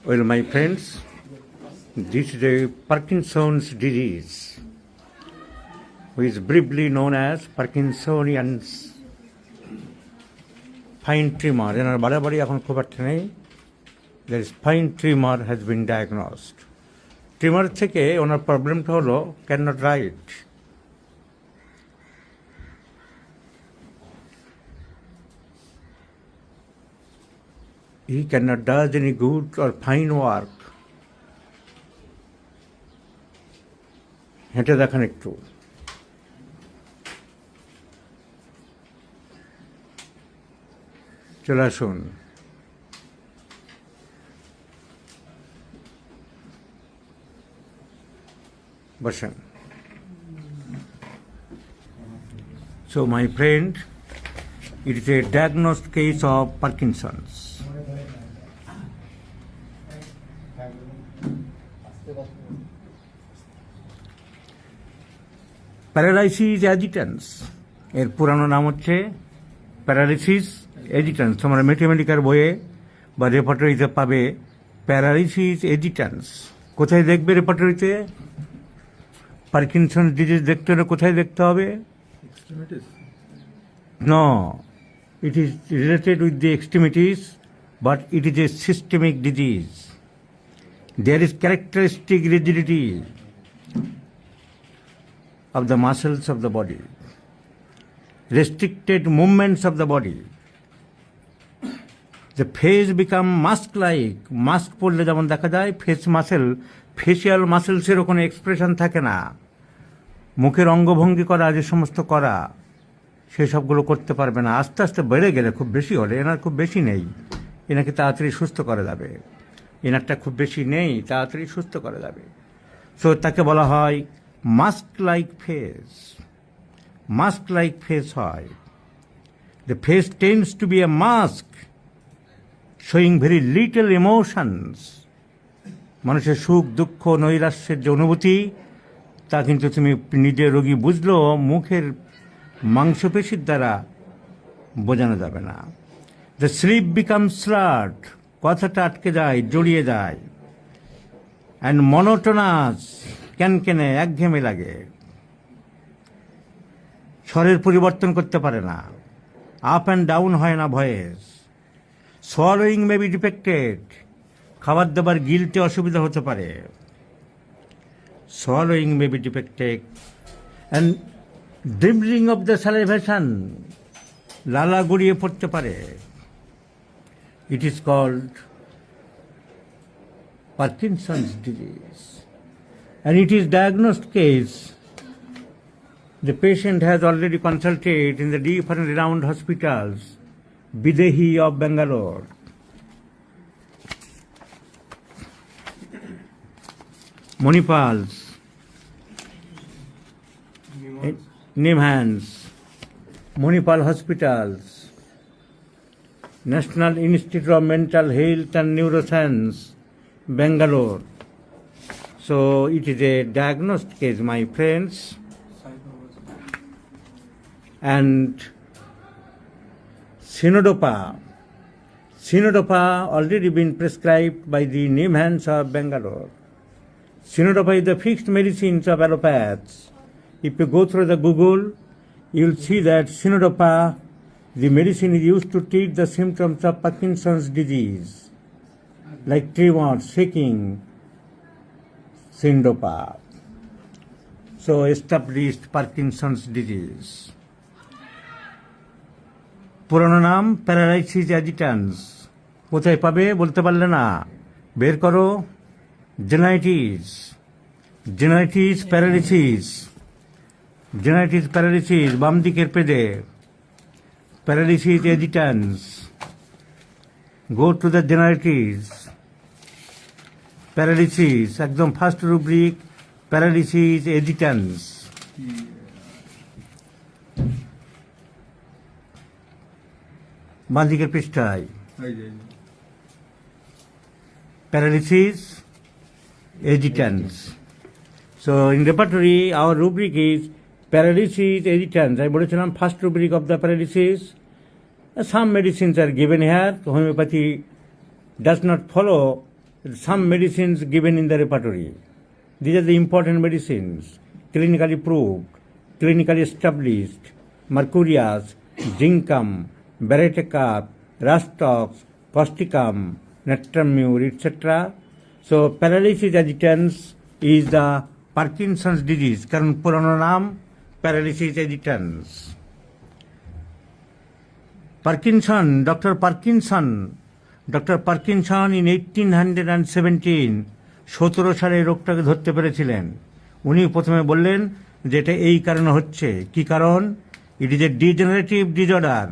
Well, my friends, this is a Parkinson's disease, which is briefly known as Parkinsonian spine tremor. এনার বাড়াবাড়ি এখন খুব একটা নেই। There is spine tremor has been diagnosed. Tremor থেকে ওনার প্রবলেমটা হলো cannot write. He cannot do any good or fine work. হেঁটে দেখান একটু। চলে আসুন। বসেন। So my friend, it is a diagnosed case of Parkinson's. Paralysis agitans এর পুরানো নাম হচ্ছে প্যারালাইসিস এজিটেন্স। তোমরা ম্যাথমেটিক্যাল বইয়ে বা রেপার্টরিতে পাবে প্যারালাইসিস এজিটেন্স। কোথায় দেখবে রেপার্টরিতে? পার্কিনসন ডিজিজ দেখতে হলে কোথায় দেখতে হবে? No, it is related with the extremities, but it is a systemic disease. There is characteristic rigidity of the muscles of the body, restricted movements of the body. The face become mask-like. Mask পরলে যেমন দেখা যায় face muscle, facial মাসেলসেরও কোনো expression থাকে না। মুখের অঙ্গভঙ্গি করা, যে সমস্ত করা, সেই সবগুলো করতে পারবে না। আস্তে আস্তে বেড়ে গেলে, খুব বেশি হলে, এনার খুব বেশি নেই, এনাকে তাড়াতাড়ি সুস্থ করা যাবে। এনারটা খুব বেশি নেই, তাড়াতাড়ি সুস্থ করা যাবে। সো তাকে বলা হয় mask like face. Mask like face হয়। The face tends to be a mask showing very little emotions. মানুষের সুখ, দুঃখ, নৈরাশ্যের যে অনুভূতি, তা কিন্তু তুমি নিজের রোগী বুঝলেও মুখের মাংসপেশির দ্বারা বোঝানো যাবে না। দ্য স্লিপ বিকাম স্লার্ড, কথাটা আটকে যায়, জড়িয়ে যায়। অ্যান্ড মনোটোনাস, ক্যানকেনে, একঘেয়েমি লাগে। স্বরের পরিবর্তন করতে পারে না। আপ অ্যান্ড ডাউন হয় না voice. Swallowing may be defected, খাবার দাবার গিলতে অসুবিধা হতে পারে। Swallowing may be defected. And dribbling of the salivation, লালা গড়িয়ে পড়তে পারে। It is called Parkinson's disease. And it is diagnosed case. The patient has already consulted in the different renowned hospitals, Bidehi of Bangalore, Manipal's, Nimhans, Manipal Hospitals, National Institute of Mental Health and Neuroscience, Bangalore. So it is a diagnosed case, my friends. And Sinodopa already been prescribed by the Nimhans of Bangalore. Sinodopa is the fixed medicines of allopaths. If you go through the Google, you will see that Sinodopa, the medicine is used to treat the symptoms of Parkinson's disease, like tremor, shaking, Sinodopa. So established Parkinson's disease. পুরনো নাম paralysis অ্যাজিটেন্স। কোথায় পাবে বলতে পারলে না, বের করো। জেনাইটিস, জেনাইটিস paralysis, জেনাইটিস paralysis, বাম দিকের পেজে paralysis agitans. Go to the generalities paralysis, একদম ফার্স্ট রুব্রিক, প্যারালিসিস এজিটেন্স। বাঁদিকের পৃষ্ঠায় paralysis agitans. So in repertory our rubric is paralysis agitans. আমি বলেছিলাম first rubric of the paralysis. Some medicines are given here. Homeopathy does not follow some medicines given in the repertory. These are the important medicines, clinically proved, clinically established: mercurius, zinc, veratacap, rastox, causticum, natrum mur, etc. So paralysis agitans is the Parkinson's disease, karon purano naam paralysis agitans. Parkinson, Dr. Parkinson in 1817 সালে রোগটাকে ধরতে পেরেছিলেন। উনি প্রথমে বললেন যে এটা এই কারণে হচ্ছে। কি কারণ? It is a degenerative disorder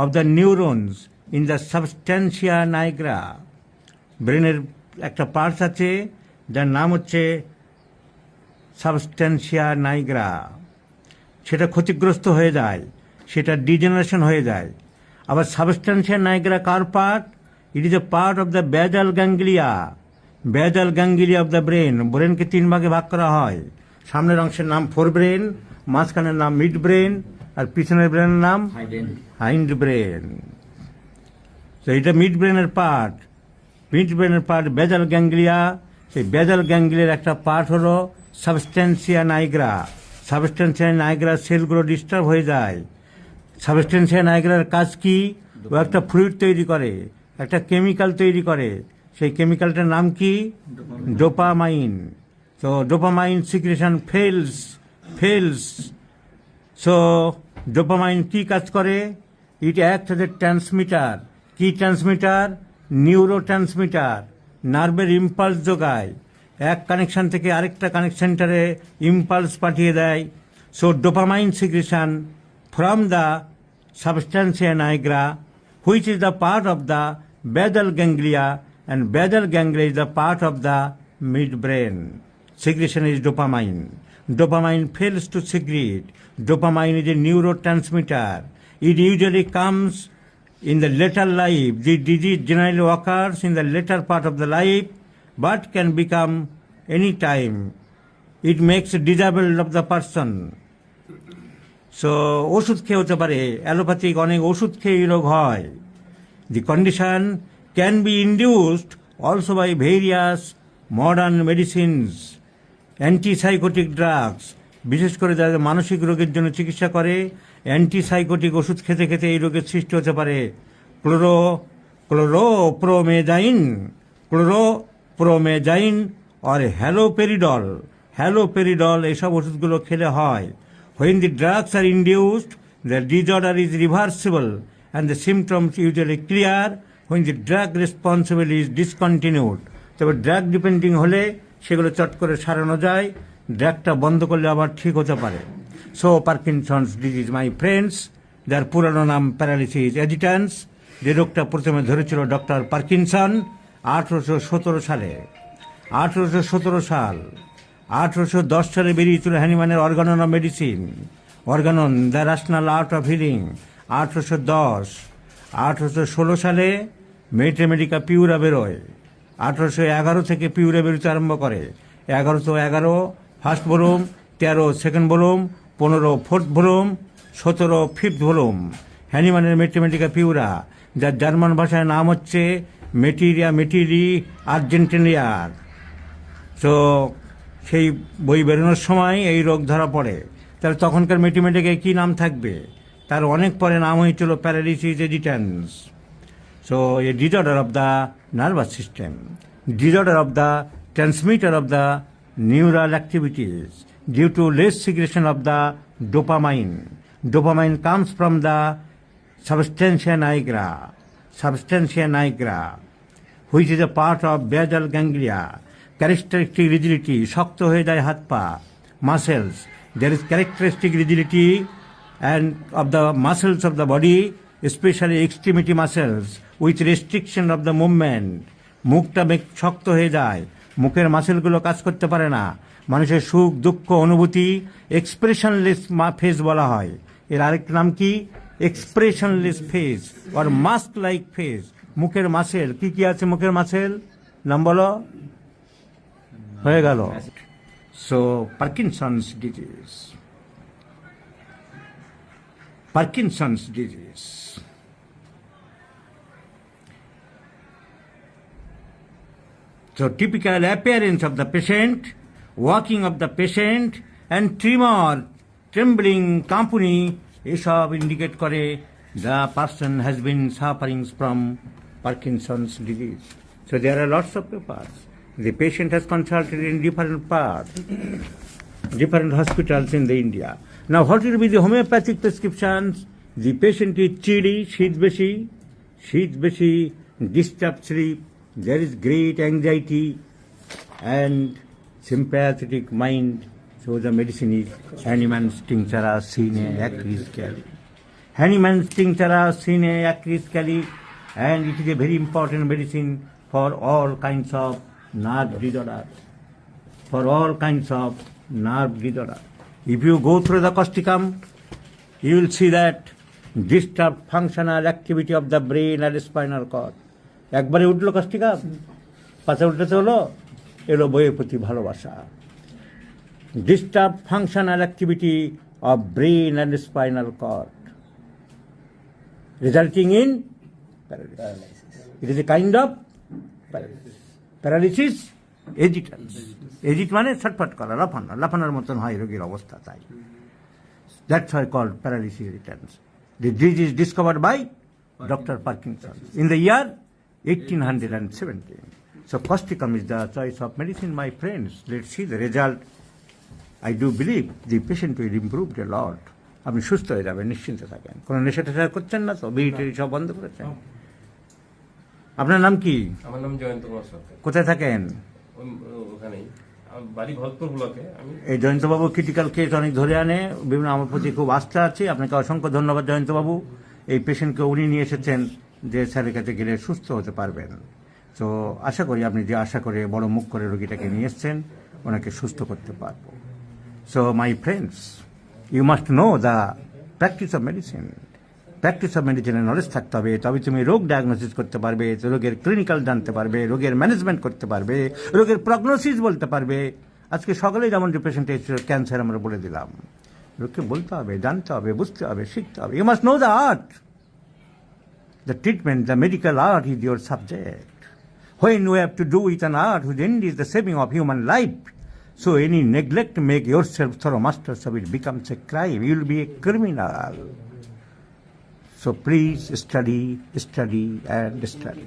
of the neurons in the substantia nigra. ব্রেনের একটা পার্টস আছে যার নাম হচ্ছে সাবস্ট্যান্সিয়া নাইগ্রা। সেটা ক্ষতিগ্রস্ত হয়ে যায়, সেটা ডিজেনারেশন হয়ে যায়। আবার সাবস্ট্যান্সিয়া নাইগ্রা কার part? It is a part of the basal ganglia. Basal ganglia of the brain. ব্রেনকে 3 ভাগে ভাগ করা হয়। সামনের অংশের নাম ফোর ব্রেন, মাঝখানের নাম মিড ব্রেন, আর পিছনের ব্রেনের নাম হাইন্ড ব্রেন। তো এটা মিড ব্রেনের পার্ট। মিড ব্রেনের পার্ট বেজাল গ্যাংলিয়া। সেই বেজাল গ্যাংলিয়ার একটা পার্ট হলো সাবস্ট্যান্সিয়া নাইগ্রা। সাবস্ট্যান্সিয়া নাইগ্রা সেলগুলো ডিস্টার্ব হয়ে যায়। সাবস্ট্যান্সিয়া নাইগ্রার কাজ কি? ও একটা ফ্লুইড তৈরি করে, একটা কেমিক্যাল তৈরি করে। সেই কেমিক্যালটার নাম কি? ডোপামাইন। তো dopamine secretion falls. So dopamine কি কাজ করে? It act as a transmitter. কি ট্রান্সমিটার? Neurotransmitter. নার্ভের ইম্পালস যোগায়, এক কানেকশন থেকে আরেকটা কানেকশনটারে ইম্পালস পাঠিয়ে দেয়। So dopamine secretion from the substantia nigra, which is the part of the basal ganglia, and basal ganglia is the part of the midbrain. Secretion is dopamine. Dopamine fails to secrete. Dopamine is a neurotransmitter. It usually comes in the later life. The disease generally occurs in the later part of the life, but can become any time. It makes disabled of the person. So ওষুধ খেয়ে হতে পারে, allopathic অনেক ওষুধ খেয়ে এই রোগ হয়। The condition can be induced also by various modern medicines, antipsychotic drugs. বিশেষ করে যারা মানসিক রোগের জন্য চিকিৎসা করে, অ্যান্টিসাইকোটিক ওষুধ খেতে খেতে এই রোগের সৃষ্টি হতে পারে। ক্লোরোপ্রোমেজাইন আর হ্যালোপেরিডল এইসব ওষুধগুলো খেলে হয়। When the drugs are induced, the disorder is reversible and the symptoms usually clear when the drug responsible is discontinued. তবে ড্রাগ ডিপেন্ডিং হলে সেগুলো চট করে সারানো যায়, ড্রাগটা বন্ধ করলে আবার ঠিক হতে পারে। So Parkinson's disease my friends, যার পুরানো নাম প্যারালিসিস এজিট্যান্স, যে রোগটা প্রথমে ধরেছিল ডক্টর পার্কিনসন 1817 সালে। 1817 সাল। 1810 সালে বেরিয়েছিল হ্যানিম্যানের organon of medicine, organon the rational art of healing 1810। 1816 সালে মেটেমেডিকা পিউরা বেরোয়। 1811 থেকে পিউরা বেরোতে আরম্ভ করে। 11 first volume, 13 second volume, 15 fourth volume, 17 fifth volume. হ্যানিম্যানের মেটেমেডিকা পিউরা, যার জার্মান ভাষায় নাম হচ্ছে মেটিলি আর্জেন্টিনিয়ার। তো সেই বই বেরোনোর সময় এই রোগ ধরা পড়ে। তাহলে তখনকার মেটিমেটিকে কী নাম থাকবে? তার অনেক পরে নাম হয়েছিল paralysis agitans. So a disorder of the nervous system, disorder of the transmitter of the neural activities due to less secretion of the dopamine. Dopamine comes from the substantia nigra, which is a part of basal ganglia. Characteristic rigidity, শক্ত হয়ে যায় হাত পা। Muscles, there is characteristic rigidity and of the muscles of the body, especially extremity muscles, with restriction of the movement. মুখটা শক্ত হয়ে যায়, মুখের মাসেলগুলো কাজ করতে পারে না। মানুষের সুখ দুঃখ অনুভূতি এক্সপ্রেশনলেস ফেস বলা হয়। এর আরেকটা নাম কি? এক্সপ্রেশনলেস ফেস আর মাস্ক লাইক ফেস। মুখের মাসেল কি কি আছে? মুখের মাসেল নাম বলো, হয়ে গেল। So Parkinson's disease. So typical appearance of the patient, walking of the patient, and tremor, trembling, কাঁপুনি এসব ইন্ডিকেট করে the person has been suffering from Parkinson's disease. So there are lots of papers. The patient has consulted in different parts, different hospitals in the India. Now what will be the homeopathic prescriptions? The patient is chilly, শীত বেশি, disturbed sleep, there is great anxiety and sympathetic mind. So the medicine is Hahnemann's tinctura sine acris cali. Hahnemann's tinctura sine acris cali, and it is a very important medicine for all kinds of nerve disorder. For all kinds of nerve disorder. If you go through the causticum, you will see that disturbed functional activity of the brain and spinal cord. একবারে উঠলো কাস্টিকাম, পাশে উল্টাতে হলো, এলো বইয়ের প্রতি ভালোবাসা। Disturbed functional activity of brain and spinal cord, resulting in paralysis. It is a kind of paralysis. Paralysis, agitans. Agit মানে ছটফট করা, লাফানোর মতন হয় রোগীর অবস্থা, তাই। That's why called paralysis agitans. The disease is discovered by Dr. Parkinson in the year 1817. So causticum is the choice of medicine, my friends. Let's see the result. I do believe the patient will improve a lot. আপনি সুস্থ হয়ে যাবেন, নিশ্চিন্তে থাকেন। কোনো নেশা টেশা করছেন না তো? বিড়ি সব বন্ধ করেছেন? আপনার নাম কি? আমার নাম জয়ন্ত কুমার সরকার। কোথায় থাকেন? ওখানেই বাড়ি ভরতপুর ব্লকে। আমি এই জয়ন্তবাবু ক্রিটিক্যাল কেস অনেক ধরে আনে, বিভিন্ন আমার প্রতি খুব আস্থা আছে। আপনাকে অসংখ্য ধন্যবাদ জয়ন্তবাবু। এই পেশেন্টকে উনি নিয়ে এসেছেন যে স্যারের কাছে গেলে সুস্থ হতে পারবেন। তো আশা করি আপনি যে আশা করে বড় মুখ করে রোগীটাকে নিয়ে এসছেন, ওনাকে সুস্থ করতে পারবো। So my friends, you must know the practice of medicine. Practice of মেডিসিনের নলেজ থাকতে হবে, তবে তুমি রোগ ডায়াগনোসিস করতে পারবে, রোগের ক্লিনিক্যাল জানতে পারবে, রোগের ম্যানেজমেন্ট করতে পারবে, রোগের প্রগনোসিস বলতে পারবে। আজকে সকালেই যেমন যে পেশেন্ট এসেছিল ক্যান্সার, আমরা বলে দিলাম। লোককে বলতে হবে, জানতে হবে, বুঝতে হবে, শিখতে হবে। You must know the art, the treatment, the medical art is your subject. When you have to do with an art whose end is the saving of human life, so any neglect to make yourself thorough masters of it becomes a crime. You will be a criminal. So please study, study and study.